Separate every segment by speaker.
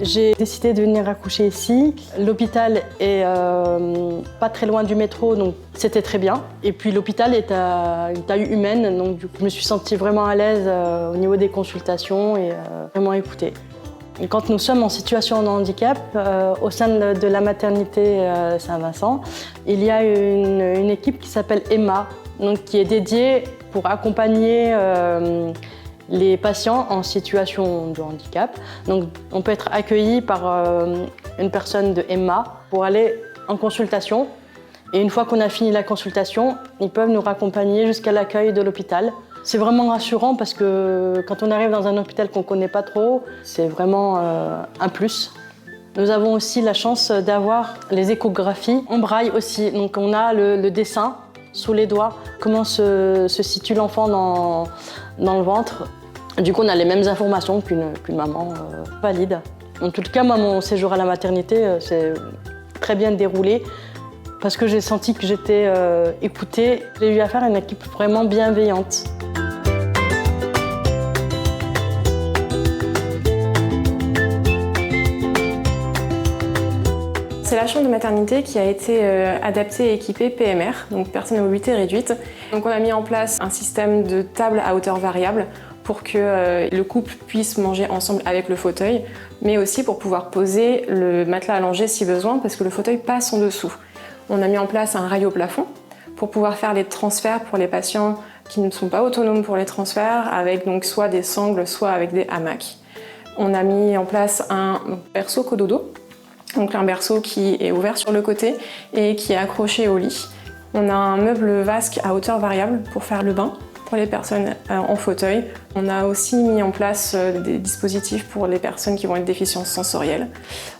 Speaker 1: J'ai décidé de venir accoucher ici. L'hôpital est pas très loin du métro, donc c'était très bien. Et puis l'hôpital est à une taille humaine, donc du coup, je me suis sentie vraiment à l'aise au niveau des consultations et vraiment écoutée. Et quand nous sommes en situation de handicap, au sein de la maternité Saint-Vincent, il y a une équipe qui s'appelle Emma, donc qui est dédiée pour accompagner les patients en situation de handicap. Donc, on peut être accueilli par une personne de Emma pour aller en consultation. Et une fois qu'on a fini la consultation, ils peuvent nous raccompagner jusqu'à l'accueil de l'hôpital. C'est vraiment rassurant parce que quand on arrive dans un hôpital qu'on ne connaît pas trop, c'est vraiment un plus. Nous avons aussi la chance d'avoir les échographies en braille aussi. Donc, on a le dessin sous les doigts, comment se situe l'enfant dans le ventre. Du coup, on a les mêmes informations qu'une maman valide. En tout cas, moi, mon séjour à la maternité s'est très bien déroulé parce que j'ai senti que j'étais écoutée. J'ai eu affaire à une équipe vraiment bienveillante.
Speaker 2: C'est la chambre de maternité qui a été adaptée et équipée PMR, donc personne à mobilité réduite. Donc on a mis en place un système de table à hauteur variable pour que le couple puisse manger ensemble avec le fauteuil, mais aussi pour pouvoir poser le matelas allongé si besoin, parce que le fauteuil passe en dessous. On a mis en place un rail au plafond pour pouvoir faire les transferts pour les patients qui ne sont pas autonomes pour les transferts, avec donc soit des sangles, soit avec des hamacs. On a mis en place un berceau cododo, donc un berceau qui est ouvert sur le côté et qui est accroché au lit. On a un meuble vasque à hauteur variable pour faire le bain pour les personnes en fauteuil. On a aussi mis en place des dispositifs pour les personnes qui vont être déficientes sensorielles.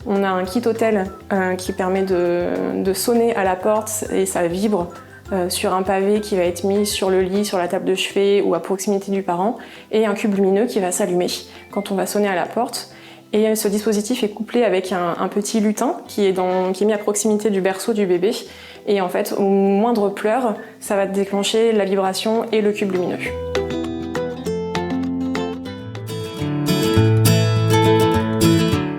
Speaker 2: On a un kit hôtel qui permet de sonner à la porte et ça vibre sur un pavé qui va être mis sur le lit, sur la table de chevet ou à proximité du parent, et un cube lumineux qui va s'allumer quand on va sonner à la porte. Et ce dispositif est couplé avec un petit lutin qui est mis à proximité du berceau du bébé. Et en fait, au moindre pleur, ça va déclencher la vibration et le cube lumineux.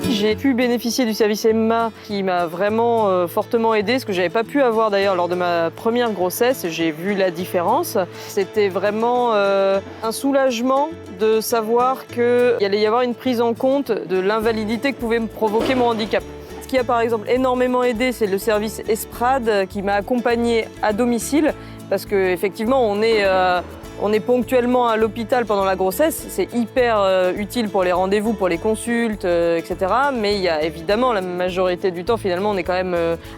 Speaker 3: J'ai pu bénéficier du service Emma qui m'a vraiment fortement aidée, ce que je n'avais pas pu avoir d'ailleurs lors de ma première grossesse. J'ai vu la différence. C'était vraiment un soulagement de savoir qu'il allait y avoir une prise en compte de l'invalidité que pouvait me provoquer mon handicap. Ce qui a par exemple énormément aidé, c'est le service Esprad qui m'a accompagnée à domicile parce qu'effectivement on est ponctuellement à l'hôpital pendant la grossesse, c'est hyper utile pour les rendez-vous, pour les consultes, etc. Mais il y a évidemment la majorité du temps, finalement, on est quand même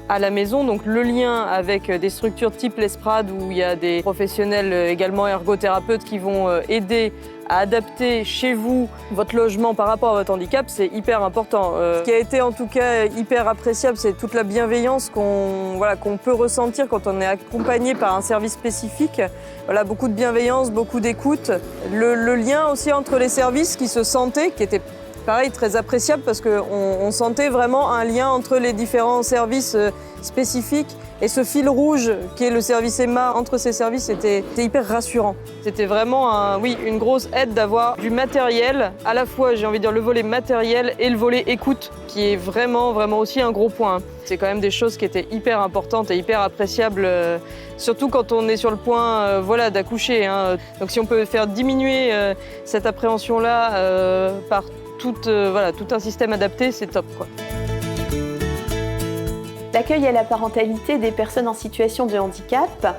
Speaker 3: à la maison. Donc le lien avec des structures type l'Esprad où il y a des professionnels également ergothérapeutes qui vont aider à adapter chez vous votre logement par rapport à votre handicap, c'est hyper important. Ce qui a été en tout cas hyper appréciable, c'est toute la bienveillance qu'on peut ressentir quand on est accompagné par un service spécifique. Voilà, beaucoup de bienveillance, beaucoup d'écoute. Le lien aussi entre les services qui se sentaient, qui était pareil, très appréciable parce qu'on sentait vraiment un lien entre les différents services spécifiques. Et ce fil rouge qui est le service Emma entre ces services, c'était hyper rassurant. C'était vraiment une grosse aide d'avoir du matériel, à la fois j'ai envie de dire le volet matériel et le volet écoute, qui est vraiment aussi un gros point. C'est quand même des choses qui étaient hyper importantes et hyper appréciables, surtout quand on est sur le point d'accoucher. Donc si on peut faire diminuer cette appréhension-là par tout un système adapté, c'est top, quoi.
Speaker 4: L'accueil à la parentalité des personnes en situation de handicap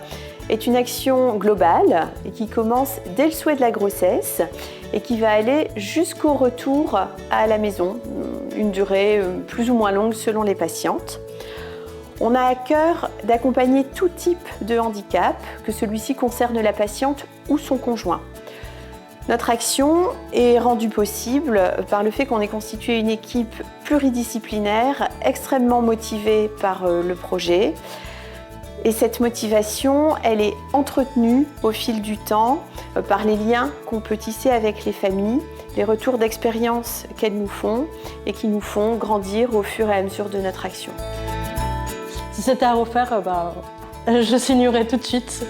Speaker 4: est une action globale et qui commence dès le souhait de la grossesse et qui va aller jusqu'au retour à la maison, une durée plus ou moins longue selon les patientes. On a à cœur d'accompagner tout type de handicap, que celui-ci concerne la patiente ou son conjoint. Notre action est rendue possible par le fait qu'on ait constitué une équipe pluridisciplinaire, extrêmement motivée par le projet. Et cette motivation, elle est entretenue au fil du temps par les liens qu'on peut tisser avec les familles, les retours d'expérience qu'elles nous font et qui nous font grandir au fur et à mesure de notre action.
Speaker 1: Si c'était à refaire, je signerais tout de suite.